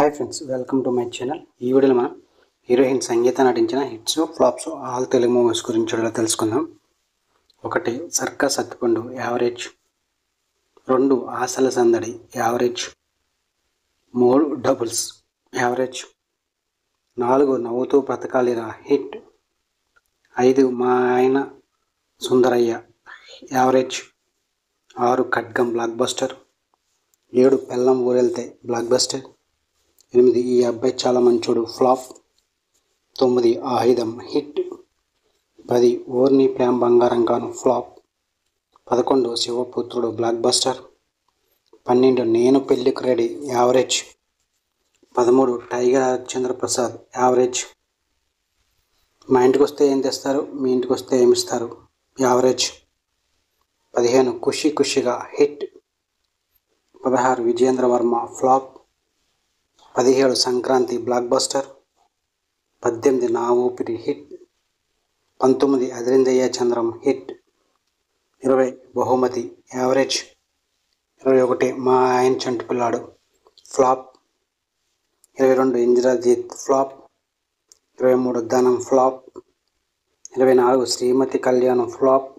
Hi friends, welcome to my channel. ఈ వీడియోలో మనం హీరోయిన్ సంగీత నటించిన hits flops all Telugu movies గురించి తెలుసుకుందాం. 1 సర్కస్ అత్తిపండు యావరేజ్, 2 ఆశల సందడి యావరేజ్, 3 డబుల్స్ యావరేజ్, 4 నవ్వుతూ బ్రతకాలిరా హిట్, 5 మా ఆయన సుందరయ్య యావరేజ్, 6 ఖడ్గం బ్లాక్ బస్టర్, 7 పెళ్ళం ఊరెళ్తే బ్లాక్ బస్టర్, 8 ఈ అబ్బాయి చాలా మంచోడు ఫ్లాప్, 9 ఆయుధం హిట్, 10 ఓర్ని ప్రేమ బంగారం కాను ఫ్లాప్, 11 శివపుత్రుడు బ్లాక్ బస్టర్, 12 నేను పెళ్ళికి ready average, 13 tiger Harishchandra Prasad average, మా ఇంటికి వస్తే ఏం తెస్తారు మీ ఇంటికి వస్తే ఏమిస్తారు యావరేజ్, 15 ఖుషి ఖుషిగా hit, 16 Vijayendra Varma flop, 17 Sankranti blockbuster, 18 నా ఊపిరి హిట్, 19 అదిరిందయ్య చంద్రం హిట్, 20 బహుమతి యావరేజ్, 21 మా ఆయన చంటి పిల్లాడు ఫ్లాప్, 22 ఇంద్రజిత్ ఫ్లాప్, 23 ధనం ఫ్లాప్, 24 శ్రీమతి కళ్యాణం ఫ్లాప్,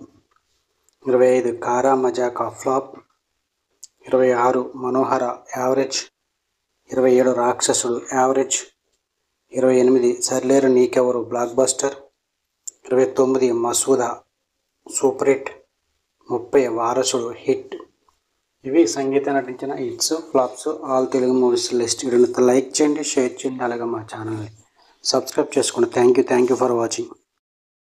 25 కారా మజాకా ఫ్లాప్, 26 మనోహర యావరేజ్, 27 రాక్షసుడు యావరేజ్, 28 సర్లేరు నీకెవరు block buster, 29 Masooda super hit, 30 వారసుడు హిట్. ఇవి సంగీత నటించిన hits flops all Telugu movies list. వీడియోని లైక్ చేయండి, షేర్ చేయండి, అలాగే మా ఛానల్ని సబ్స్క్రైబ్ చేసుకోండి. Thank you for watching.